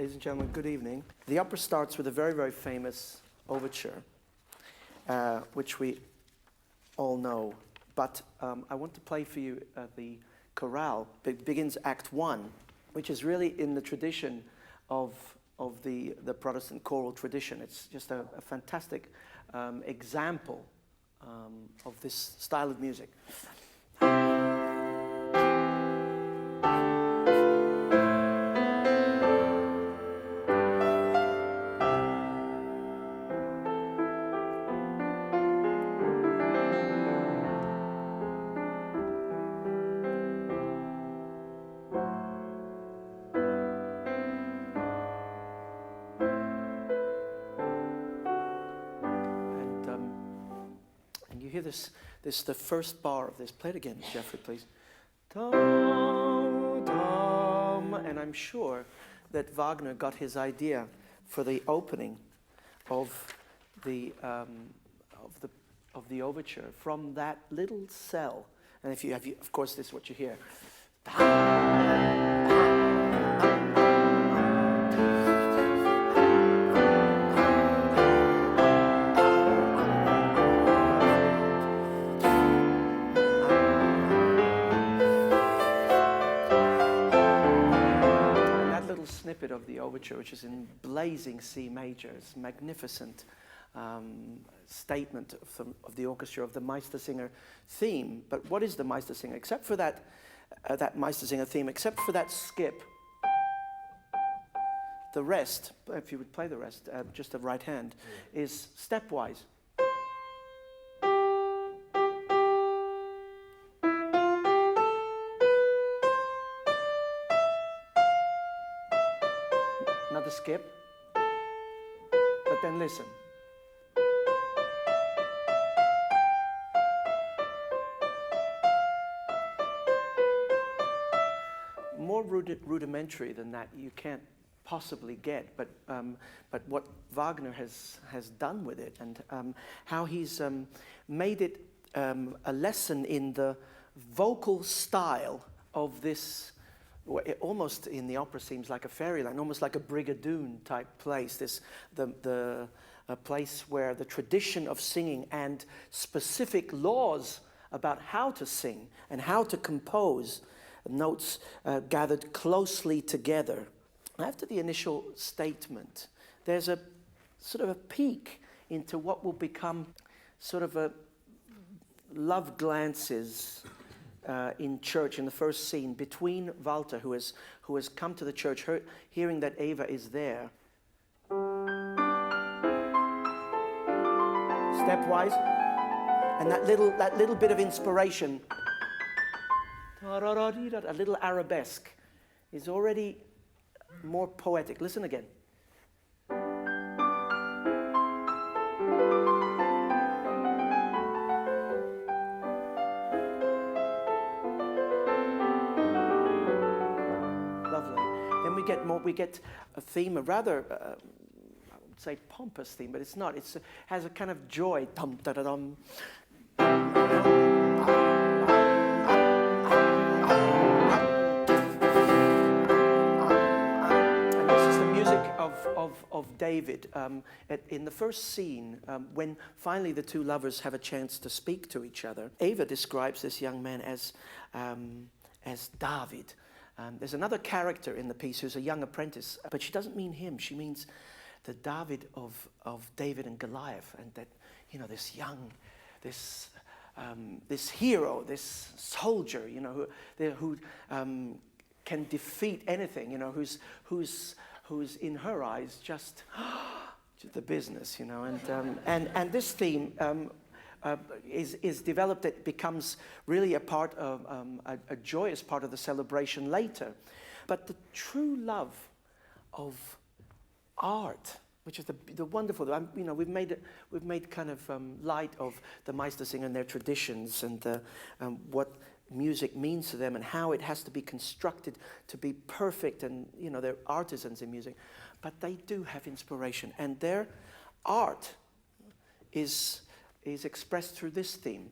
Ladies and gentlemen, good evening. The opera starts with a very, very famous overture, which we all know. But I want to play for you the chorale. It begins Act 1, which is really in the tradition of the Protestant choral tradition. It's just a fantastic example of this style of music. You hear this the first bar of this. Play it again, Geoffrey, please. Dum, dum. And I'm sure that Wagner got his idea for the opening of the overture from that little cell. And if you have, of course, this is what you hear. Snippet of the overture, which is in blazing C major. It's a magnificent statement of the orchestra of the Meistersinger theme. But what is the Meistersinger? Except for that Meistersinger theme, except for that skip, the rest, if you would play the rest, just the right hand, is stepwise. Another skip, but then listen. More rudimentary than that you can't possibly get, but what Wagner has done with it, and how he's made it a lesson in the vocal style of this. It almost in the opera seems like a fairyland, almost like a Brigadoon type place. A place where the tradition of singing and specific laws about how to sing and how to compose notes gathered closely together. After the initial statement, there's a sort of a peek into what will become sort of a love glances in church in the first scene between Walther, who has come to the church, hearing that Eva is there. Stepwise, and that little bit of inspiration, a little arabesque, is already more poetic. Listen again. We get a theme, a rather, I would say, pompous theme, but it's not. It has a kind of joy. Dum, da, da, dum. And this is the music of David. In the first scene, when finally the two lovers have a chance to speak to each other, Eva describes this young man as David. There's another character in the piece who's a young apprentice, but she doesn't mean him. She means the David of David and Goliath, and that, you know, this hero, this soldier, you know, who can defeat anything, you know, who's in her eyes just the business, you know, and this theme. Is developed. It becomes really a part of a joyous part of the celebration later. But the true love of art, which is the wonderful, you know, we've made kind of light of the Meistersinger and their traditions and what music means to them and how it has to be constructed to be perfect, and you know, they're artisans in music, but they do have inspiration, and their art is expressed through this theme.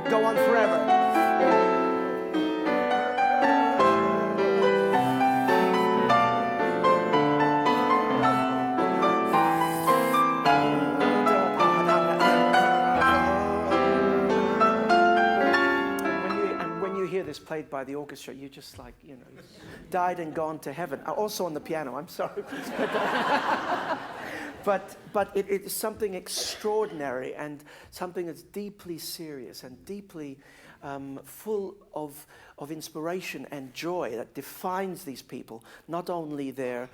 could go on forever. Played by the orchestra, you just like, you know, died and gone to heaven. Also on the piano, I'm sorry. but it is something extraordinary and something that's deeply serious and deeply full of inspiration and joy that defines these people, not only their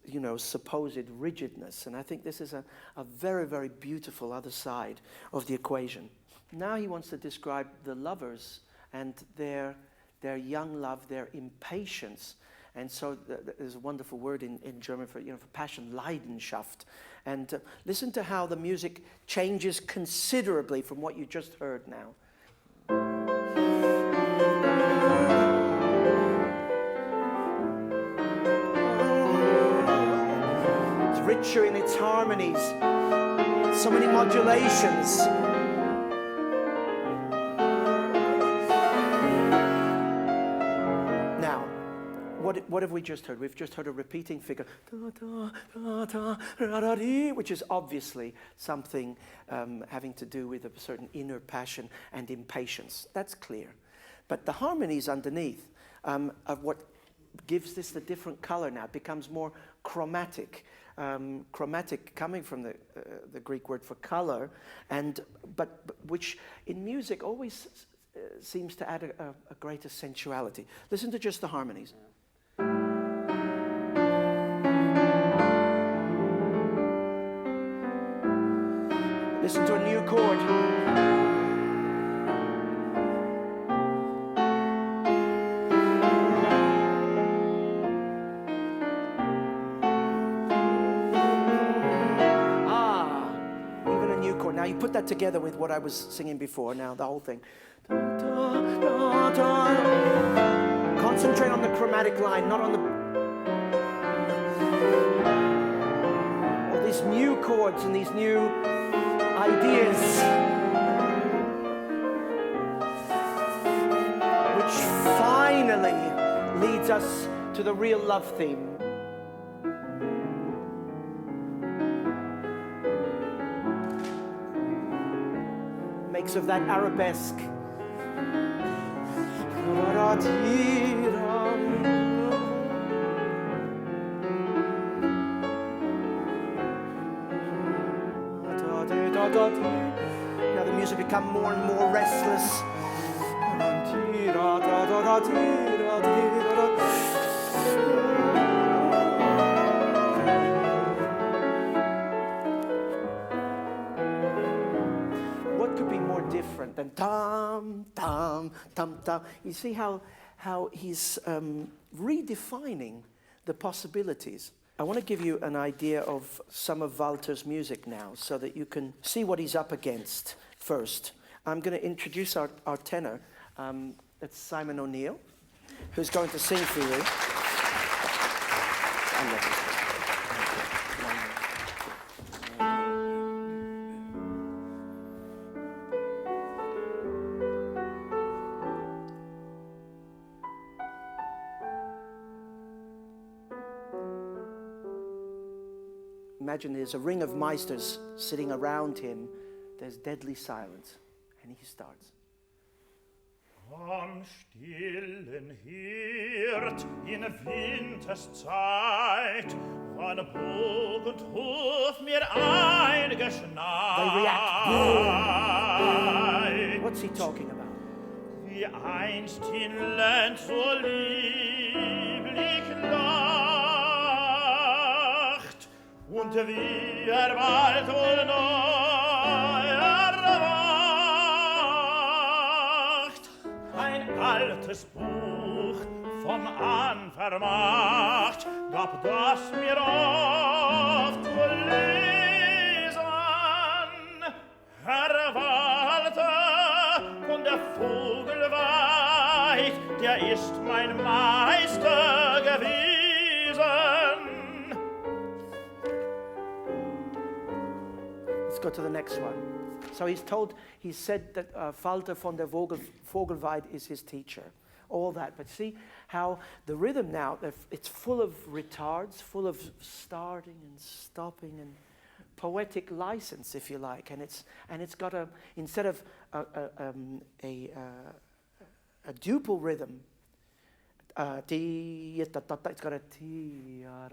you know, supposed rigidness. And I think this is a very, very beautiful other side of the equation. Now he wants to describe the lovers and their young love, their impatience. And so there's a wonderful word in German for, you know, for passion, Leidenschaft. And listen to how the music changes considerably from what you just heard now. It's richer in its harmonies, so many modulations. What have we just heard? We've just heard a repeating figure, which is obviously something having to do with a certain inner passion and impatience. That's clear. But the harmonies underneath of what gives this the different color now, becomes more chromatic. Chromatic coming from the Greek word for color, but which in music always seems to add a greater sensuality. Listen to just the harmonies. Listen to a new chord. Even a new chord. Now you put that together with what I was singing before, now the whole thing. Concentrate on the chromatic line, not on the... all these new chords and these new ideas, which finally leads us to the real love theme. Makes of that arabesque. Now the music becomes more and more restless. What could be more different than tam, tam, tam, tam? You see how he's redefining the possibilities. I want to give you an idea of some of Walther's music now so that you can see what he's up against first. I'm going to introduce our tenor. That's Simon O'Neill, who's going to sing for you. I love it. Imagine there's a ring of Meisters sitting around him. There's deadly silence. And he starts. Am stillen Hirt in Winterszeit, wann Burg und Hof mir eingeschneit. They react. What's he talking about? Wie einst in Land so lieblich lacht, und wie bald wohl neu erwacht. Ein altes Buch vom Anvermacht gab das mir oft zu lesen. Herr Walther von der Vogel weit, der ist mein Meister gewesen. Let's go to the next one. So he said that Walther von der Vogelweide is his teacher. All that, but see how the rhythm now, it's full of retards, full of starting and stopping and poetic license, if you like, and it's got instead of a duple rhythm, it's got a ti ra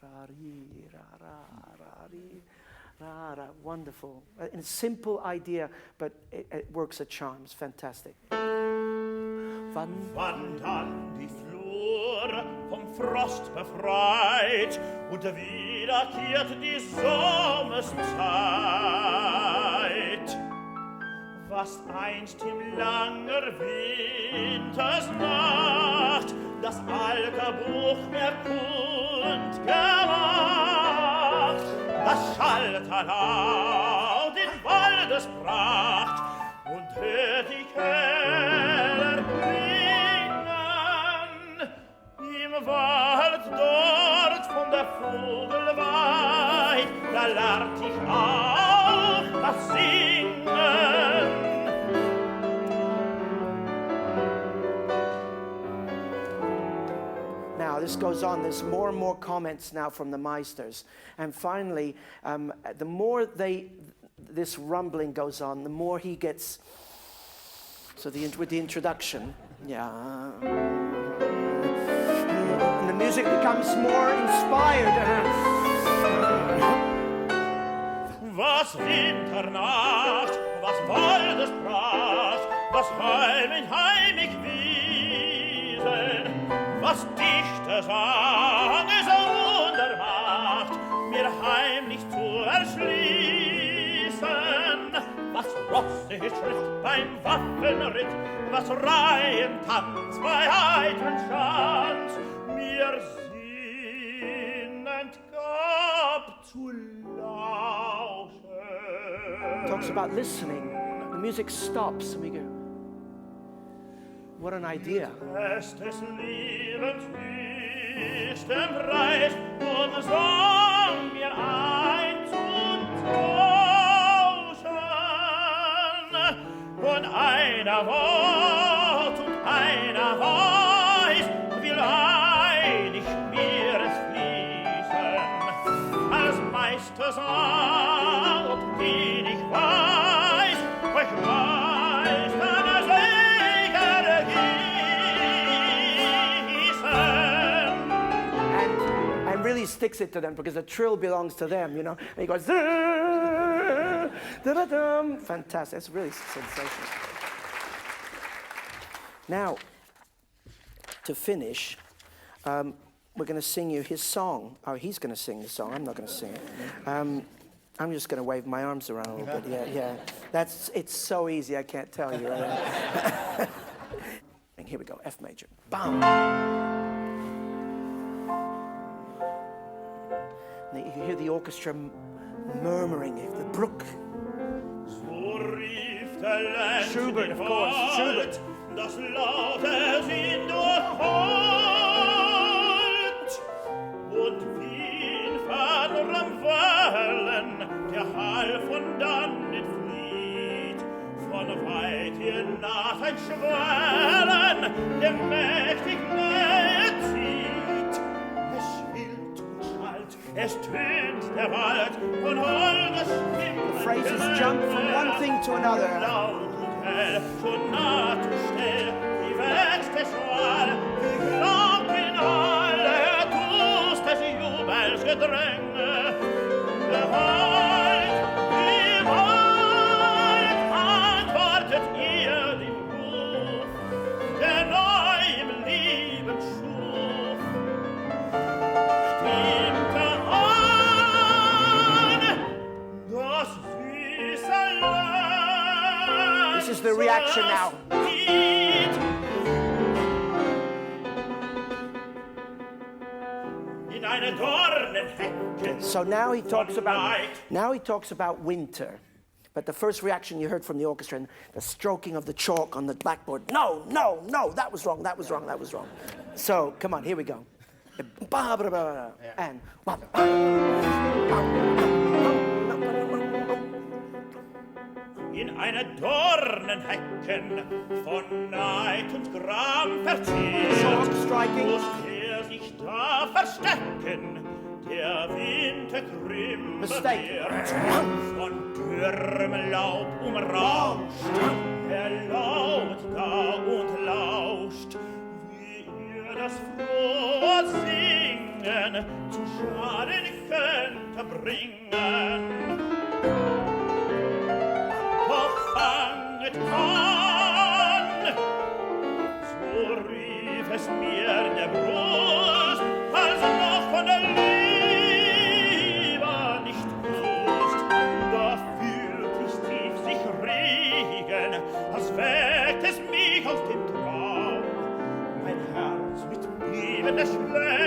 ra ri ra ra ri ra ra. Wonderful, a simple idea, but it works a charm. It's fantastic. Wand an die Flur, vom Frost befreit, und wieder kehrt die Sommerszeit. Was einst im langer Wintersnacht das alte Buch mir kund gemacht, das schallt laut in Waldespracht und hört die Keller klingen im Wald dort von der Vogelweid, da lernt ich auch das Singen. Now this goes on. There's more and more comments now from the Meisters, and finally, the more this rumbling goes on, the more he gets. So with the introduction, yeah, and the music becomes more inspired. Was Winternacht, was Waldespracht, was heimig Wiesen, was dichter Sang es Wunder macht, mir heimlich zu erschließen, was rossige Schritt beim Waffenritt, was Reihentanz bei heitren Schanz, mir sinnend gab zu lauschen. Talks about listening. The music stops and we go, what an idea. Es des Lebens höchsten Preis und Song mir einzutauschen. Und einer Wort und einer Weiß will einig mir es fließen. Als Meistersang, ob den ich weiß, euch Meister Segen gießen. And really sticks it to them because the trill belongs to them, you know. And he goes, da-da-dum. Fantastic. It's really sensational. Now, to finish, we're going to sing you his song. Oh, he's going to sing the song. I'm not going to sing it. I'm just going to wave my arms around a little bit. Yeah. It's so easy, I can't tell you. Right? And here we go, F major. Bam! And you hear the orchestra murmuring, the brook. So rief der Lenz Schubert, in of course, Schubert. Das laute Sinn durchholt und wie in fernerem Wellen der Hall von dannen flieht, von weit hier nach ein Schwellen, der mächtig Nähe zieht. Es schwillt und schallt, es tönt der Wald von holder Stimme. The phrases jump from one thing to another. Schon nah zu schnell, die wächst es Schwall, die Glocken alle, tust des Jubels Gedränge. Der Wald antwortet ihr dem Ruf, der neu im Leben schuf. Stimmte an, das süße Land. This is the reaction now. In eine Dornenhecke. So now he talks about winter. But the first reaction you heard from the orchestra and the stroking of the chalk on the blackboard. No, that was wrong. So come on, here we go. And in eine Dornenhecken von Neid und Gram verzehrt. Muss er sich da verstecken, der Winter grimm bewehrt, von dürrem Laub umrauscht, er laut da und lauscht, wie ihr das frohe Singen zu Schaden könnte bringen. Doch fanget an, so rief es mir in der Brust, als noch von der Liebe nicht wusst. Da fühlt ich tief sich regen, als weckt es mich aus dem Traum. Mein Herz mit bebender Schläge